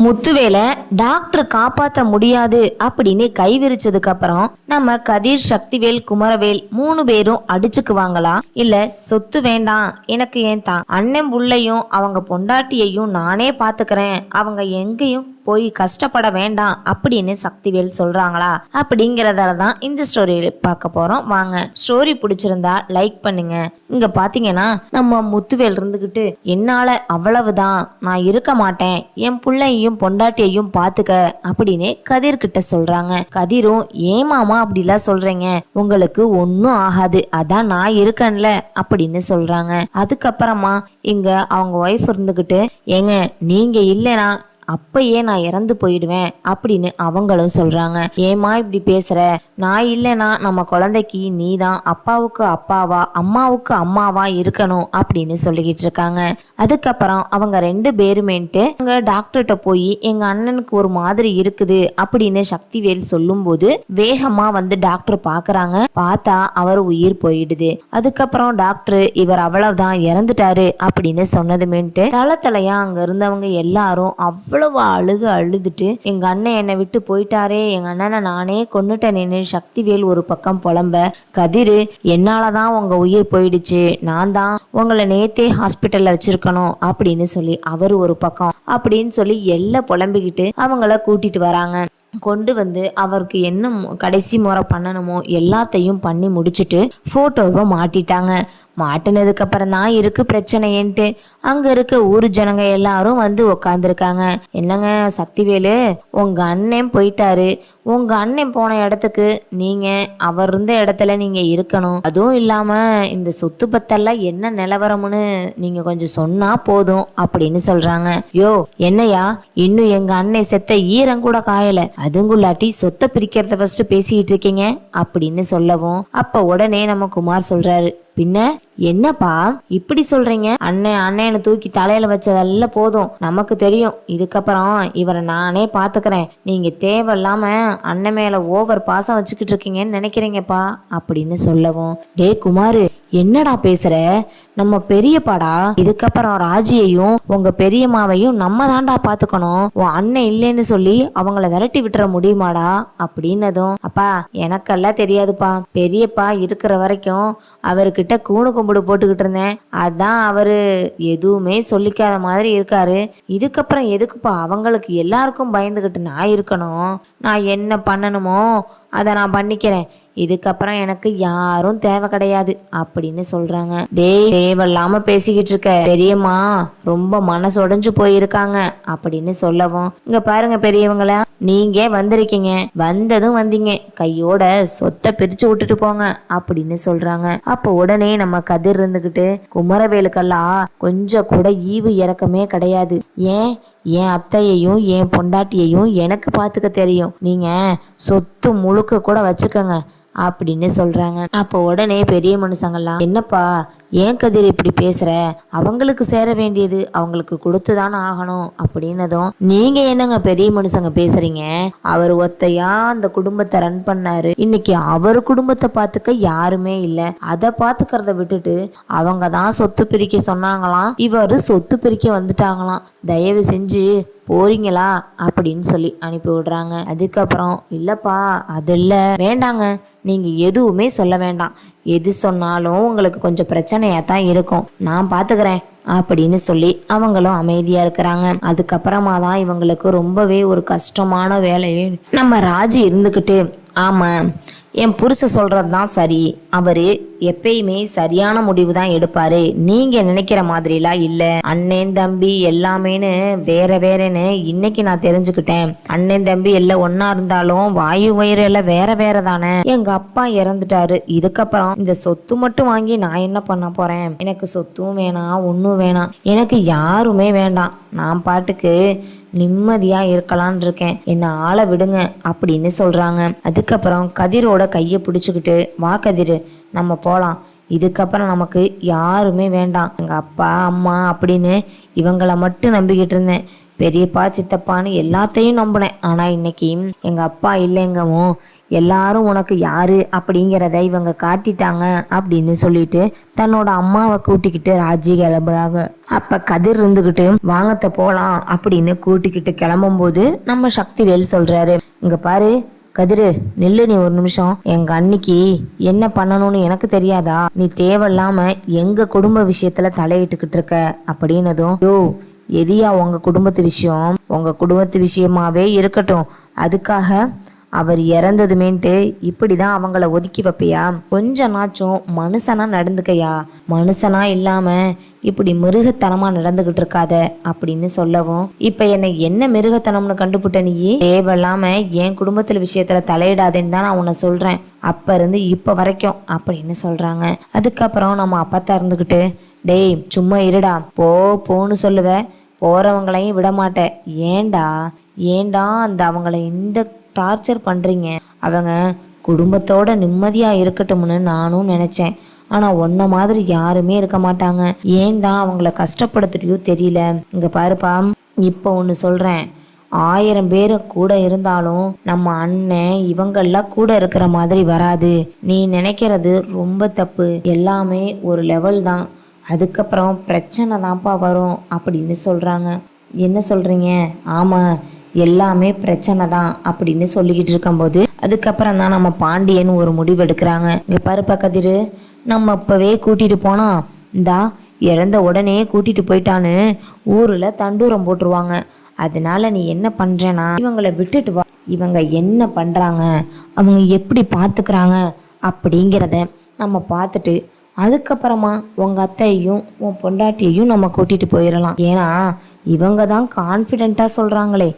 முத்துவேலை doctor காப்பாற்ற முடியாது அப்படின்னு கைவிரிச்சதுக்கு அப்புறம் நம்ம கதிர், சக்திவேல், குமரவேல் 3 பேரும் அடிச்சுக்குவாங்களா? இல்ல சொத்து வேண்டாம் எனக்கு, ஏன் தான் அண்ணன் புள்ளையும் அவங்க பொண்டாட்டியையும் நானே பாத்துக்கிறேன், அவங்க எங்கேயும் போய் கஷ்டப்பட வேண்டாம் அப்படின்னு சக்திவேல் சொல்றாங்களா? அப்படிங்கறதால தான் இந்த ஸ்டோரி பார்க்க போறோம். வாங்க, ஸ்டோரி பிடிச்சிருந்தா லைக் பண்ணுங்க. இங்க பாத்தீங்கன்னா நம்ம முத்துவேல் இருந்துகிட்டு, என்னால அவ்வளவுதான், நான் இருக்க மாட்டேன், என் பிள்ளையும் பொண்டாட்டியையும் பாத்துக்க அப்படின்னு கதிர்கிட்ட சொல்றாங்க. கதிரும், ஏமாமா அப்படிலாம் சொல்றீங்க, உங்களுக்கு ஒன்னும் ஆகாது, அதான் நான் இருக்கேன்ல அப்படின்னு சொல்றாங்க. அதுக்கப்புறமா இங்க அவங்க ஒய்ஃப் இருந்துகிட்டு, ஏங்க நீங்க இல்லைனா அப்பயே நான் இறந்து போயிடுவேன் அப்படின்னு அவங்களும் சொல்றாங்க. ஏமா இப்படி பேசுற, நான் இல்லைனா நம்ம குழந்தைக்கு நீ தான் அப்பாவுக்கு அப்பாவா அம்மாவுக்கு அம்மாவா இருக்கணும் அப்படின்னு சொல்லிக்கிட்டு இருக்காங்க. அதுக்கப்புறம் அவங்க 2 பேருமேன்ட்டு அங்க டாக்டர்கிட்ட போய் எங்க அண்ணனுக்கு ஒரு மாதிரி இருக்குது அப்படின்னு சக்திவேல் சொல்லும் போது வேகமா வந்து டாக்டர் பாக்குறாங்க. பார்த்தா அவர் உயிர் போயிடுது. அதுக்கப்புறம் டாக்டர், இவர் அவ்வளவுதான் இறந்துட்டாரு அப்படின்னு சொன்னதுமேன்ட்டு தலையா அங்க இருந்தவங்க எல்லாரும் அவ்வளவு அழுதுட்டு, எங்க அண்ணன் என்னை விட்டு போயிட்டாரே, எங்க அண்ணனை நானே கொன்னுட்டேன்னு சக்திவேல் ஒரு பக்கம் புலம்ப, கதிரு என்னாலதான் உங்க உயிர் போயிடுச்சு, நான் தான் உங்களை நேத்தே ஹாஸ்பிட்டல்ல வச்சிருக்கணும் அப்படின்னு சொல்லி அவர் ஒரு பக்கம் அப்படின்னு சொல்லி எல்லாம் புலம்பிக்கிட்டு அவங்கள கூட்டிட்டு வராங்க. கொண்டு வந்து அவருக்கு என்ன கடைசி முறை பண்ணணுமோ எல்லாத்தையும் பண்ணி முடிச்சுட்டு போட்டோவை மாட்டிட்டாங்க. மாட்டினதுக்கு அப்புறம் தான் இருக்கு பிரச்சனைன்ட்டு அங்க இருக்க ஊர் ஜனங்க எல்லாரும் வந்து உக்காந்துருக்காங்க. என்னங்க சக்திவேலு, உங்க அண்ணன் போயிட்டாரு, உங்க அண்ணன் போன இடத்துக்கு நீங்க அவர் இருந்த இடத்துல நீங்க இருக்கணும், அதுவும் இல்லாம இந்த சொத்து பத்தெல்லாம் என்ன நிலவரம்னு நீங்க கொஞ்சம் சொன்னா போதும் அப்படின்னு சொல்றாங்க. யோ என்னையா, இன்னும் எங்க அண்ணன் செத்த ஈரம் கூட காயல, அதுங்குள்ளாட்டி சொத்தை பிரிக்கிறத ஃபர்ஸ்ட் பேசிக்கிட்டு இருக்கீங்க அப்படின்னு சொல்லவும் அப்ப உடனே நம்ம குமார் சொல்றாரு, பின்ன என்னப்பா இப்படி சொல்றீங்க, அண்ணனை தூக்கி தலையில வச்சதெல்லாம் போதும், நமக்கு தெரியும், இதுக்கப்புறம் இவரை நானே பாத்துக்கிறேன், நீங்க தேவையில்லாம அண்ணன் மேல ஓவர் பாசம் வச்சுக்கிட்டு இருக்கீங்கன்னு நினைக்கிறீங்கப்பா அப்படின்னு சொல்லவும், டே குமாரு என்னடா பேசுற, நம்ம பெரியப்பாடா, இதுக்கப்புறம் ராஜியையும் உங்க பெரியம்மாவையும் நம்ம தாண்டா பாத்துக்கணும், உன் அண்ணன் இல்லைன்னு சொல்லி அவங்கள விரட்டி விட்டுற முடியுமாடா அப்படின்னதும், அப்பா எனக்கெல்லாம் தெரியாதுப்பா, பெரியப்பா இருக்கிற வரைக்கும் அவர்கிட்ட கூணு கும்பிடு போட்டுக்கிட்டு இருந்தேன், அதான் அவரு எதுவுமே சொல்லிக்காத மாதிரி இருக்காரு, இதுக்கப்புறம் எதுக்குப்பா அவங்களுக்கு எல்லாருக்கும் பயந்துகிட்டு நான் இருக்கணும், நான் என்ன பண்ணணுமோ அதை நான் பண்ணிக்கிறேன், இதுக்கப்புறம் எனக்கு யாரும் தேவை கிடையாது அப்படின்னு சொல்றாங்க. டேய் தேவையில்லாம பேசிக்கிட்டு இருக்க, பெரியம்மா ரொம்ப மனசு உடைஞ்சு போயிருக்காங்க அப்படின்னு சொல்லவும், இங்க பாருங்க பெரியவங்கள, நீங்க வந்திருக்கீங்க, வந்ததும் வந்தீங்க, கையோட சொத்தை பிரிச்சு விட்டுட்டு போங்க அப்படின்னு சொல்றாங்க. அப்ப உடனே நம்ம கதிர் இருந்துகிட்டு, குமரவேலுக்கெல்லாம் கொஞ்சம் கூட ஈவு இறக்கமே கிடையாது, ஏன் என் அத்தையையும் என் பொண்டாட்டியையும் எனக்கு பாத்துக்க தெரியும், நீங்க சொத்து முழுக்க கூட வச்சுக்கங்க அப்படின்னு சொல்றாங்க. அப்போ உடனே பெரிய மனுஷங்கள்லாம், என்னப்பா ஏன் கதிர் இப்படி பேசுற, அவங்களுக்கு சேர வேண்டியது அவங்களுக்கு கொடுத்துதானே ஆகணும் அப்படின்னதும், நீங்க என்னங்க பெரிய மனுஷங்க பேசுறீங்க, அவர் ஒத்தையா அந்த குடும்பத்தை ரன் பண்ணாரு, இன்னைக்கு அவர் குடும்பத்தை பார்த்துக்க யாருமே இல்லை, அதை பார்த்துக்கிறத விட்டுட்டு அவங்க தான் சொத்து பிரிக்க சொன்னாங்களாம், இவரு சொத்து பிரிக்க வந்துட்டாங்களாம், தயவு செஞ்சு போறீங்களா அப்படின்னு சொல்லி அனுப்பி விடுறாங்க. அதுக்கப்புறம், இல்லப்பா அது இல்ல, வேண்டாங்க, நீங்க எதுவுமே சொல்ல வேண்டாம், எது சொன்னாலும் உங்களுக்கு கொஞ்சம் பிரச்சனையா தான் இருக்கும், நான் பாத்துக்கிறேன் அப்படின்னு சொல்லி அவங்களும் அமைதியா இருக்கிறாங்க. அதுக்கப்புறமா தான் இவங்களுக்கு ரொம்பவே ஒரு கஷ்டமான வேலையே நம்ம ராஜி இருந்துக்கிட்டு, ஆமா என் புருஷ சொல்றதுதான் சரி, அவரு எப்பயுமே சரியான முடிவு தான் எடுப்பாரு, நீங்க நினைக்கிற மாதிரிலாம் இல்ல, அண்ணன் தம்பி எல்லாமேனு வேறன்னு இன்னைக்கு நான் தெரிஞ்சுக்கிட்டேன், அண்ணன் தம்பி எல்லாம் ஒன்னா இருந்தாலும் வாயு வயிறு எல்லாம் வேற தானே, எங்க அப்பா இறந்துட்டாரு, இதுக்கப்புறம் இந்த சொத்து மட்டும் வாங்கி நான் என்ன பண்ண போறேன், எனக்கு சொத்தும் வேணாம் ஒன்னும் வேணாம், எனக்கு யாருமே வேண்டாம், நான் பாட்டுக்கு நிம்மதியா இருக்கலான் இருக்கேன், என்ன ஆளை விடுங்க அப்படின்னு சொல்றாங்க. அதுக்கப்புறம் கதிரோட கையை பிடிச்சுக்கிட்டு, வா கதிர் நம்ம போலாம், இதுக்கப்புறம் நமக்கு யாருமே வேண்டாம், எங்க அப்பா அம்மா அப்படின்னு இவங்கள மட்டும் நம்பிக்கிட்டு இருந்தேன், பெரியப்பா சித்தப்பான்னு எல்லாத்தையும் நம்பினேன், ஆனா இன்னைக்கு எங்க அப்பா இல்லைங்கவும் எல்லாரும் உனக்கு யாரு அப்படிங்கிறத இவங்க காட்டிட்டாங்க அப்படின்னு சொல்லிட்டு தன்னோட அம்மாவை கூட்டிக்கிட்டு ராஜி கிளம்புறாங்க. அப்ப கதிர் இருந்துகிட்டு வாங்கத்த போலாம் அப்படின்னு கூட்டிக்கிட்டு கிளம்பும் போது நம்ம சக்திவேல் சொல்றாரு, இங்க பாரு கதிரு, நில்லு நீ ஒரு நிமிஷம். எங்க அன்னிக்கு என்ன பண்ணணும்னு எனக்கு தெரியாதா? நீ தேவையில்லாம எங்க குடும்ப விஷயத்துல தலையிட்டுக்கிட்டு இருக்க அப்படின்னதும், யோ எதியா உங்க குடும்பத்து விஷயம் உங்க குடும்பத்து விஷயமாவே இருக்கட்டும், அதுக்காக அவர் இறந்ததுமேன்ட்டு இப்படிதான் அவங்கள ஒதுக்கி வைப்பியா? கொஞ்ச நாச்சும் மனுஷனா நடந்துக்கையா? மனுஷனா இல்லாம இப்படி மிருகத்தனமா நடந்துகிட்டு இருக்காத அப்படின்னு சொல்லவும், இப்ப என்ன மிருகத்தனம்னு கண்டுபிட்ட நீ? தேவையில்லாம என் குடும்பத்துல விஷயத்துல தலையிடாதேன்னு தான் நான் உன்னை சொல்றேன், அப்ப இருந்து இப்ப வரைக்கும் அப்படின்னு சொல்றாங்க. அதுக்கப்புறம் நம்ம அப்பத்தா இருந்துகிட்டு, டேய் சும்மா இருடா, போன்னு சொல்லுவ, போறவங்களையும் விட மாட்டேன். ஏண்டா அந்த அவங்கள இந்த டார்ச்சர் பண்ணுறீங்க? அவங்க குடும்பத்தோட நிம்மதியாக இருக்கட்டும்னு நானும் நினச்சேன். ஆனால் ஒன்றை மாதிரி யாருமே இருக்க மாட்டாங்க. ஏன் தான் அவங்கள கஷ்டப்படுத்துறியோ தெரியல. இங்கே பாருப்பா, இப்போ ஒன்று சொல்கிறேன், 1000 பேர் கூட இருந்தாலும் நம்ம அண்ணன் இவங்கெல்லாம் கூட இருக்கிற மாதிரி வராது. நீ நினைக்கிறது ரொம்ப தப்பு. எல்லாமே ஒரு லெவல் தான், அதுக்கப்புறம் பிரச்சனை தான்ப்பா வரும் அப்படின்னு சொல்கிறாங்க. என்ன சொல்கிறீங்க? ஆமாம், எல்லாமே பிரச்சனை தான் அப்படின்னு சொல்லிக்கிட்டு இருக்கும்போது அதுக்கப்புறம் தான் நம்ம பாண்டியன் ஒரு முடிவு எடுக்கிறாங்க. இங்கே பாருப்பா கதிர், நம்ம இப்போவே கூட்டிகிட்டு போனோம், இந்தா இறந்த உடனே கூட்டிகிட்டு போயிட்டான்னு ஊரில் தண்டூரம் போட்டுருவாங்க. அதனால நீ என்ன பண்ணுறேன்னா இவங்களை விட்டுட்டு வா. இவங்க என்ன பண்ணுறாங்க, அவங்க எப்படி பார்த்துக்கிறாங்க அப்படிங்கிறத நம்ம பார்த்துட்டு அதுக்கப்புறமா உங்கள் அத்தையையும் உன் பொண்டாட்டியையும் நம்ம கூட்டிகிட்டு போயிடலாம். ஏன்னா இவங்க தான் கான்ஃபிடெண்ட்டாக சொல்கிறாங்களே,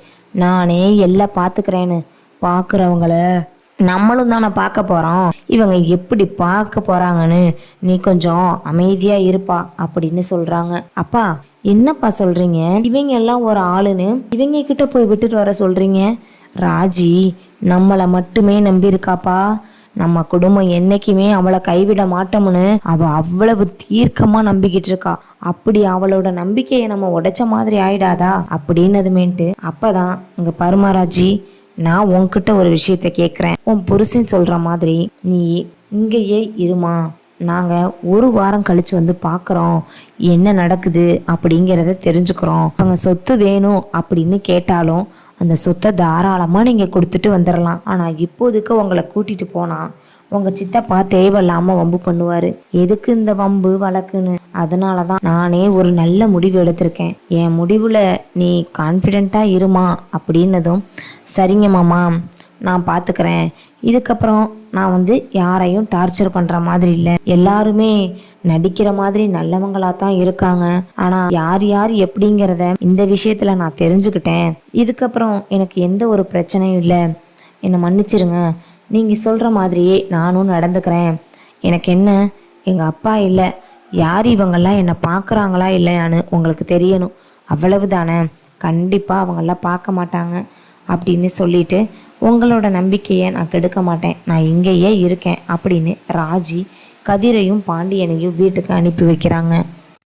நானே எல்லாம் பார்த்துக்கிறேன்னு. பார்க்குறவங்கள நம்மளும் தானே பார்க்க போகிறோம், இவங்க எப்படி பார்க்க போகிறாங்கன்னு நீ கொஞ்சம் அமைதியாக இருப்பா அப்படின்னு சொல்கிறாங்க. அப்பா என்னப்பா சொல்கிறீங்க? இவங்க எல்லாம் ஒரு ஆளுன்னு இவங்க கிட்ட போய் விட்டுட்டு வர சொல்கிறீங்க? ராஜி நம்மளை மட்டுமே நம்பியிருக்காப்பா. நம்ம குடும்பம் என்னைக்குமே அவளை கைவிட மாட்டோம்னு அவ அவ்வளவு தீர்க்கமா நம்பிக்கிட்டு இருக்கா. அப்படி அவளோட நம்பிக்கையை நம்ம உடைச்ச மாதிரி ஆயிடாதா அப்படின்னதுமேட்டு அப்பதான் இங்க பருமாராஜி, நான் உன்கிட்ட ஒரு விஷயத்த கேட்குறேன். உன் புருஷன் சொல்ற மாதிரி நீ இங்கேயே இருமா, நாங்க ஒரு வாரம் கழிச்சு வந்து பார்க்குறோம், என்ன நடக்குது அப்படிங்கிறத தெரிஞ்சுக்கிறோம். அவங்க சொத்து வேணும் அப்படின்னு கேட்டாலும் அந்த சொத்தை தாராளமாக நீங்கள் கொடுத்துட்டு வந்துடலாம். ஆனால் இப்போதைக்கு உங்களை கூட்டிகிட்டு போனால் உங்கள் சித்தப்பா தேவையில்லாமல் வம்பு பண்ணுவார். எதுக்கு இந்த வம்பு வழக்குன்னு? அதனால தான் நானே ஒரு நல்ல முடிவு எடுத்திருக்கேன். என் முடிவில் நீ கான்ஃபிடெண்ட்டாக இருமா அப்படின்னதும், சரிங்க மாமா நான் பார்த்துக்கிறேன், இதுக்கப்புறம் நான் யாரையும் டார்ச்சர் பண்ணுற மாதிரி இல்லை, எல்லாருமே நடிக்கிற மாதிரி நல்லவங்களாக தான் இருக்காங்க. ஆனால் யார் யார் எப்படிங்கிறத இந்த விஷயத்தில் நான் தெரிஞ்சுக்கிட்டேன். இதுக்கப்புறம் எனக்கு எந்த ஒரு பிரச்சனையும் இல்லை, என்னை மன்னிச்சிருங்க. நீங்கள் சொல்கிற மாதிரியே நானும் நடந்துக்கிறேன். எனக்கு என்ன, எங்கள் அப்பா இல்லை, யார் இவங்கெல்லாம் என்னை பார்க்குறாங்களா இல்லையான்னு உங்களுக்கு தெரியணும், அவ்வளவு தானே. கண்டிப்பாக அவங்கெல்லாம் பார்க்க மாட்டாங்க அப்படின்னு சொல்லிட்டு உங்களோட நம்பிக்கையை நான் கெடுக்க மாட்டேன், நான் இங்கேயே இருக்கேன் அப்படின்னு ராஜி கதிரையும் பாண்டியனையும் வீட்டுக்கு அனுப்பி வைக்கிறாங்க.